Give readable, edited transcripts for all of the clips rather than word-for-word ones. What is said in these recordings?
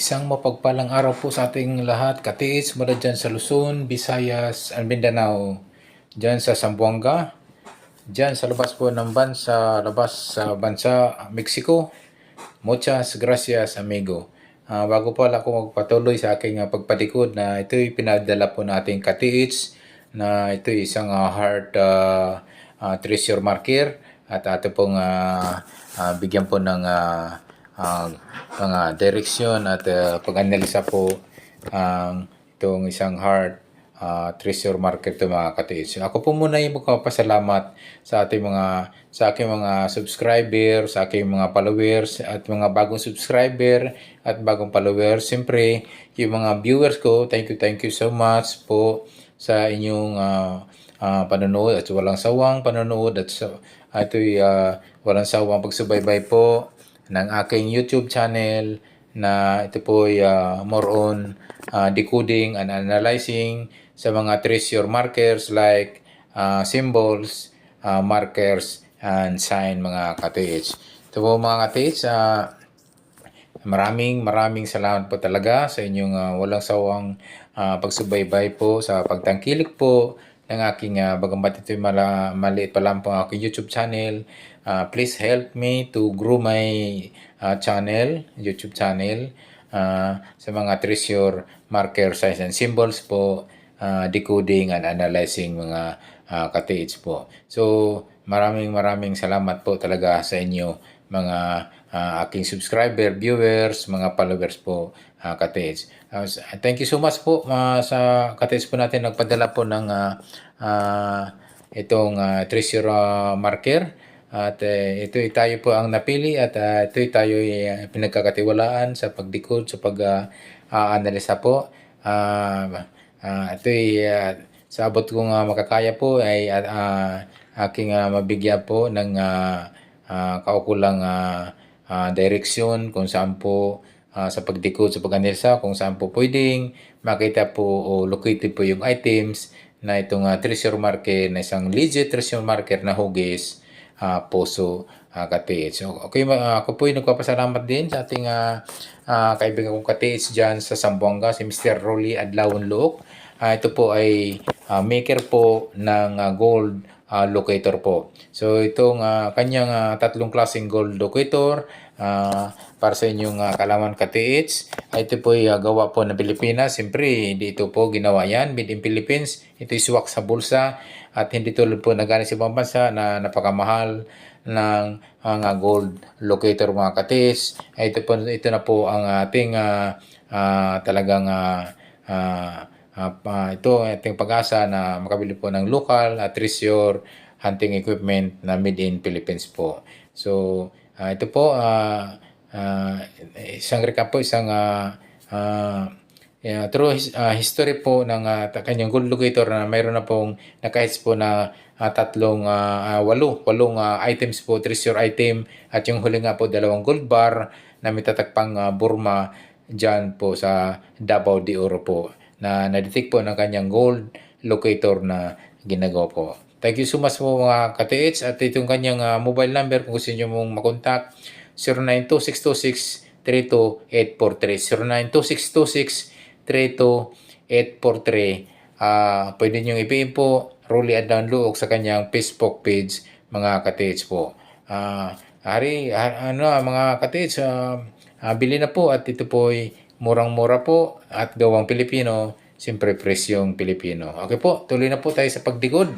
Isang mapagpalang araw po sa ating lahat, katiis mula dyan sa Luzon, Visayas, and Mindanao, dyan sa Zamboanga, dyan sa labas po ng bansa, labas sa bansa Mexico. Muchas gracias, amigo. Bago pala ako magpatuloy sa aking pagpatikod na ito'y pinadala po nating katiits na ito'y isang heart treasure marker at ato pong bigyan po ng mga direksyon at pag-analisa po ang itong isang heart treasure market to mga katiis. Ako po muna yung magpapasalamat sa ating sa aking mga subscriber, sa aking mga followers at mga bagong subscriber at bagong followers. Siyempre, yung mga viewers ko, thank you so much po sa inyong panonood at walang sawang panonood at ito'y walang sawang pagsubaybay po ng aking YouTube channel na ito po ay more on decoding and analyzing sa mga treasure markers like symbols, markers, and sign mga katiits. Ito po mga katiits, maraming salamat po talaga sa inyong walang sawang pagsubaybay po sa pagtangkilik po ng aking bagamat ito'y maliit pa lang po ang aking YouTube channel. Please help me to grow my YouTube channel sa mga treasure marker signs and symbols po, decoding and analyzing mga katiits po. So maraming salamat po talaga sa inyo mga aking subscriber, viewers, mga followers po, katiits. Thank you so much po sa katiits po natin nagpadala po ng itong treasure marker. At ito tayo po ang napili at ito tayo pinagkakatiwalaan sa pagdikod, sa pag-analisa po. Ito sa abot kong makakaya po ay aking mabigyan po ng kaukulang direksyon kung saan po sa pagdikod, sa pag-analisa, kung saan po pwedeng makita po o located po yung items na itong treasure marker na isang legit treasure marker na hugis puso katiits. So, okay, ako po yung nagpapasalamat din sa ating kaibigan kong katiits dyan sa Zamboanga, si Mr. Rolly Adlawon Look. Ito po ay maker po ng gold locator po. So itong kanyang tatlong klaseng gold locator para sa inyong kalaman katiits. Ito po ay gawa po ng Pilipinas. Siyempre, hindi ito po ginawa yan. Made in Philippines. Ito ay swak sa bulsa at hindi tulad po na galing sa ibang bansa na napakamahal ng gold locator mga katiits. Ito na po ang ating talagang ito ating pag-asa na makabili po ng local treasure hunting equipment na made in Philippines po. So, ito po isang recap po, isang true history po ng kanyang gold locator na mayroon na pong nakahits po na walong items po, treasure item, at yung huli nga po 2 gold bar na may tatakpang Burma dyan po sa Davao de Oro po na na-detect po ng kanyang gold locator na ginagawa po. Thank you so much po mga katiits at itong kanyang mobile number kung gusto nyo mong makontak 092-626-32843 092-626-32843. Pwede nyo i-PM po Rolly Adlawon Look sa kanyang Facebook page mga katiits po. Mga katiits, bili na po at ito po ay murang-mura po at gawang Pilipino, siyempre presyong Pilipino. Okay po, tuloy na po tayo sa pagdigod.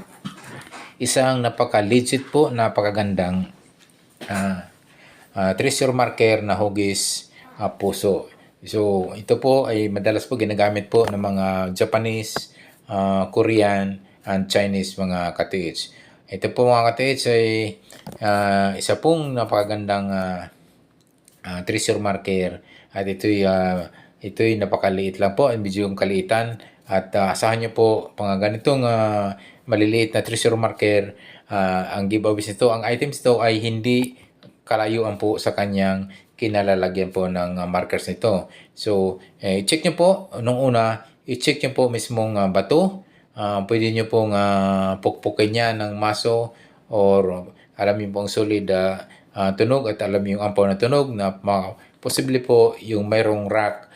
Isang napaka-legit po, napakagandang treasure marker na hugis puso. So, ito po ay madalas po ginagamit po ng mga Japanese, Korean, and Chinese mga katiits. Ito po mga katiits ay isa pong napakagandang treasure marker at ito'y napakaliit lang po, medyo yung kaliitan at asahan nyo po mga ganitong maliliit na treasure marker. Ang giveaways nito, ang items nito ay hindi kalayuan po sa kanyang kinalalagyan po ng markers nito. So, i-check nyo po, nung una, i-check nyo po mismong bato. Pwede nyo pong pukpukin niya ng maso or alam nyo pong solid tunog at alam nyo yung ampaw na tunog na posible po yung mayroong rock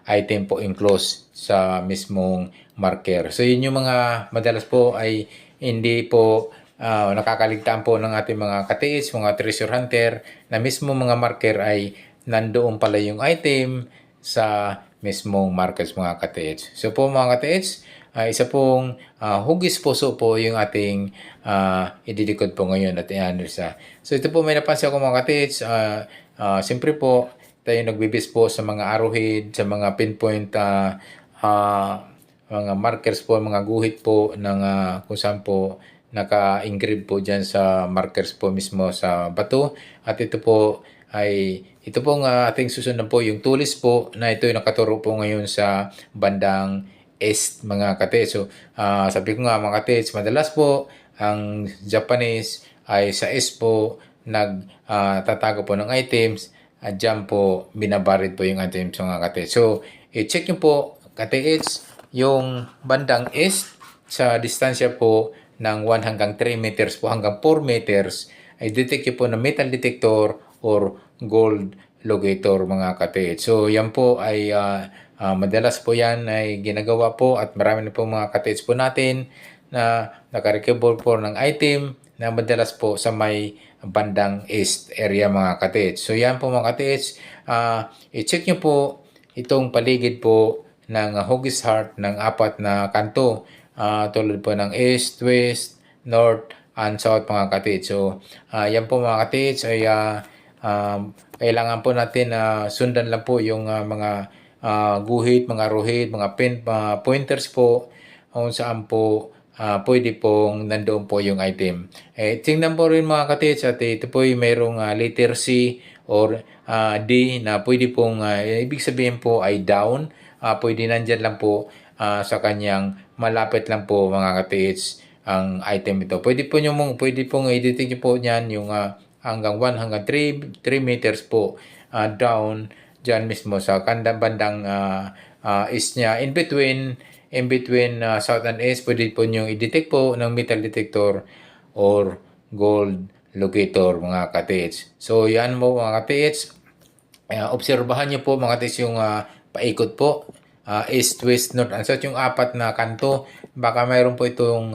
item po enclosed sa mismong marker. So yun yung mga madalas po ay hindi po nakakaligtaan po ng ating mga katiis, mga treasure hunter, na mismo mga marker ay nandoon pala yung item sa mismong markers mga katiis. So po mga katiis, isa pong hugis puso po yung ating ididikod po ngayon at i-analisa. So ito po may napansin ako mga katiis, siyempre po tayo nagbibis po sa mga arrowhead, sa mga pinpoint mga markers po, mga guhit po ng kung saan po naka-engrave po dyan sa markers po mismo sa bato. At ito po ay ito pong ating susunod po yung tulis po na ito yung nakaturo po ngayon sa bandang east mga katiis. So sabi ko nga mga katiis, madalas po ang Japanese ay sa east po nagtatago po ng items at dyan po binabarid po yung items mga katiis. So i-check nyo po katiis yung bandang east sa distansya po ng 1 hanggang 3 meters po hanggang 4 meters ay detect nyo po na metal detector or gold locator mga katiis. So yan po ay madalas po yan ay ginagawa po at marami na po mga katiis po natin na nakarecover po ng item na madalas po sa may bandang east area mga katiis. So yan po mga katiis, i-check nyo po itong paligid po ng hugis heart ng 4 na kanto. Tulad po ng east, west, north, and south mga katiis. So yan po mga katiis ay kailangan po natin sundan lang po yung mga guhit, mga ruhid, mga pointers po kung saan po pwede pong nandoon po yung item. Tingnan po rin mga katiis at ito po yung mayroong letter C or D na pwede pong ibig sabihin po ay down. Pwede nandyan lang po sa kanyang malapit lang po mga katiis ang item ito. Pwede pong i-detect nyo po niyan yung hanggang 1 hanggang 3 meters po down dyan mismo sa bandang east niya. In between south and east, pwede po nyo i-detect po ng metal detector or gold locator mga katiis. So yan mo mga katiis. Obserbahan nyo po mga katiis yung paikot po. East, west, north, and south yung 4 na kanto. Baka mayroon po itong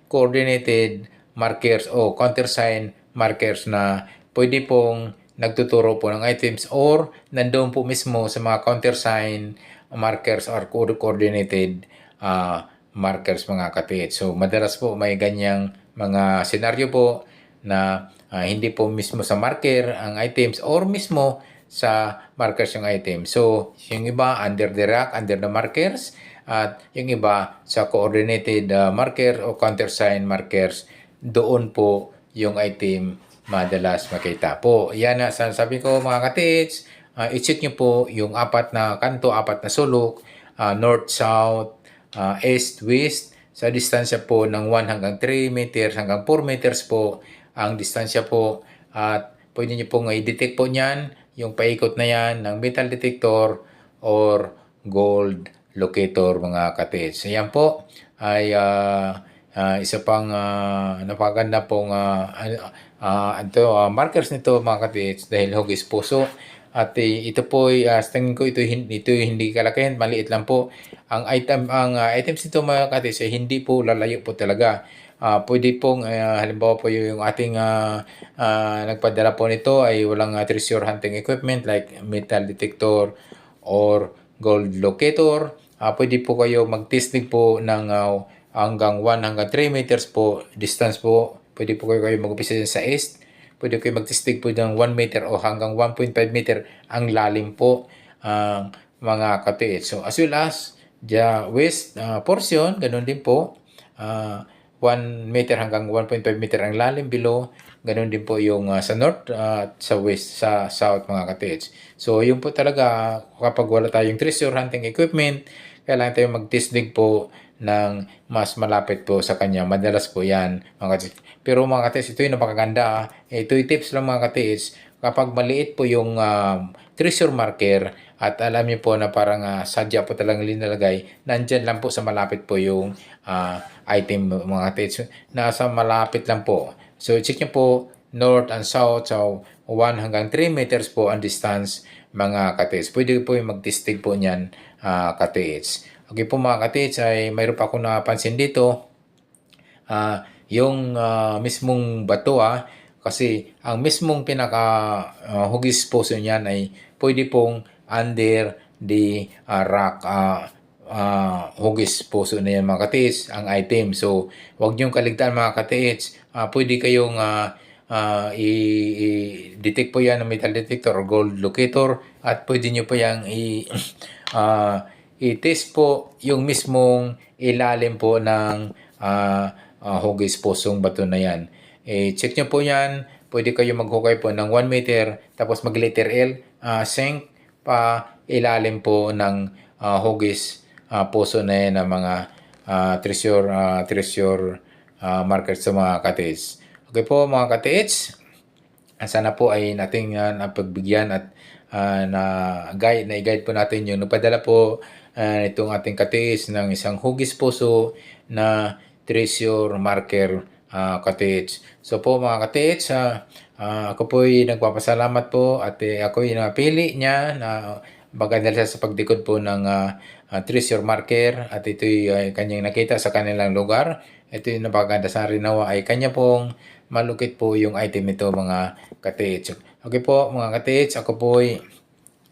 coordinated markers o countersign markers na pwede pong nagtuturo po ng items or nandoon po mismo sa mga countersign markers or coordinated markers mga katiis. So madalas po may ganyang mga senaryo po na hindi po mismo sa marker ang items or mismo sa markers yung item. So, yung iba under the rack, under the markers, at yung iba sa coordinated marker o countersign markers, doon po yung item madalas makita po. Yan na, sabi ko mga katiis, i-check nyo po yung 4 na kanto, 4 na sulok, north, south, east, west, sa distansya po ng 1 hanggang 3 meters hanggang 4 meters po ang distansya po at pwede nyo pong i-detect po niyan yung paikot na yan ng metal detector or gold locator mga katiis. Yan po ay isa pang napaganda pong markers nito mga katiis dahil hugis puso. At ito po ay tingin ko ito hindi kalakihan, maliit lang po. Ang items nito mga katiis ay hindi po lalayo po talaga. Pwede pong halimbawa po yung ating nagpadala po nito ay walang treasure hunting equipment like metal detector or gold locator. Pwede po kayo mag-testing po ng hanggang 1 hanggang 3 meters po distance po. Pwede po kayo mag-umpisa sa east. Pwede kayo mag-testing po ng 1 meter o hanggang 1.5 meter ang lalim po mga katiis. So as well as the west portion, ganun din po. 1 meter hanggang 1.5 meter ang lalim below. Ganun din po yung sa north at sa west, sa south mga katiis. So yun po talaga kapag wala tayong treasure hunting equipment, kailangan tayo mag-testing po ng mas malapit po sa kanya. Madalas po yan mga katiis. Pero mga katiis, ito yung napakaganda. Ito yung tips lang mga katiis. Kapag maliit po yung treasure marker at alam niyo po na parang sadya po talagang linalagay, nandyan lang po sa malapit po yung item mga katiis. Nasa malapit lang po. So check niyo po north and south. So 1 hanggang 3 meters po ang distance mga katiits. Pwede po yung magtistig po niyan, katiits. Okay po mga katiits, ay mayroon pa akong napansin dito. Yung mismong bato, kasi ang mismong hugis puso niyan ay pwede pong under the rock, hugis puso na yan mga katiits, ang item. So, huwag niyong kaligtaan mga katiits. Pwede kayong i-detect po yan ng metal detector or gold locator, at pwede niyo po yang i-test po yung mismong ilalim po ng hugis pusong bato na yan. Check nyo po yan. Pwede kayo maghukay po ng 1 meter, tapos mag letter L, sink pa ilalim po ng hugis puso na yan ng mga treasure markers sa mga katiits. Okay po mga katiits, sana po ay nating napagbigyan at na-guide po natin yung napadala po itong ating katiits ng isang hugis puso na treasure marker, katiits. So po mga katiits, ako po ay nagpapasalamat po at ako ay napili niya na maganda sa pagdikod po ng treasure marker, at ito ay kanyang nakita sa kanilang lugar. Ito yung napakaganda sa rinawa ay kanya pong malukit po yung item ito mga katiits. Okay po mga katiits, ako po ay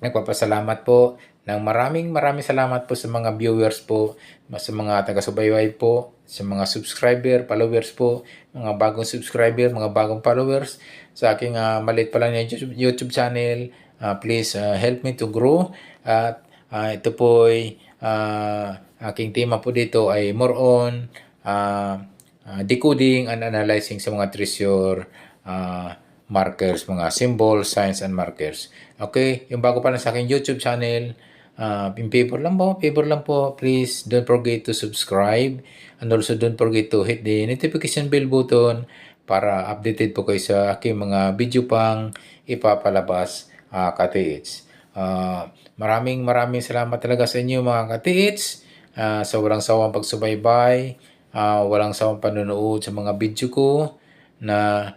nagpapasalamat po ng maraming salamat po sa mga viewers po, sa mga taga-subaybay po, sa mga subscriber, followers po, mga bagong subscriber, mga bagong followers sa aking maliit pa lang na YouTube channel. Please help me to grow. At ito po ay aking tema po dito ay more on decoding and analyzing sa mga treasure markers, mga symbols, signs, and markers. Okay, yung bago pa lang sa aking YouTube channel, in favor lang po, please don't forget to subscribe, and also don't forget to hit the notification bell button para updated po kayo sa aking mga video pang ipapalabas, katiits. Maraming salamat talaga sa inyo mga katiits, sa walang sawang pagsubaybay, walang sawang panonood sa mga video ko na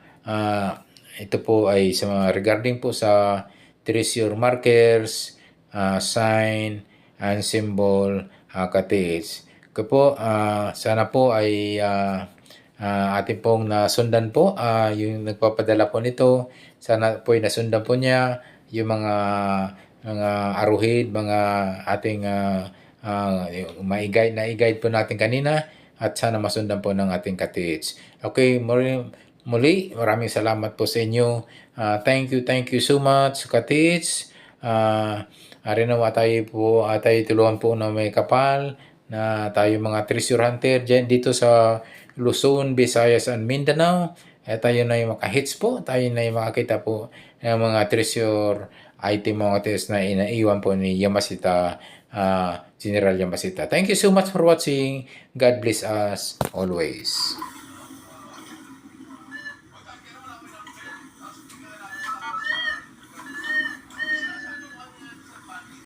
ito po ay sa regarding po sa treasure markers, sign, and symbol, katiits. Kaya po, sana po ay ating pong nasundan po, yung nagpapadala po nito. Sana po ay nasundan po niya yung mga aruhid, mga ating i-guide po natin kanina, at sana masundan po ng ating katiits. Okay, muli, maraming salamat po sa inyo. Thank you so much, katiits. Nawa tayo tulungan po na may kapal na tayo mga treasure hunter dyan dito sa Luzon, Visayas, and Mindanao. Tayo na yung makahits po, tayo na yung makakita po ng mga treasure item, mga katiits na inaiwan po ni Yamashita, General Yamashita. Thank you so much for watching. God bless us always.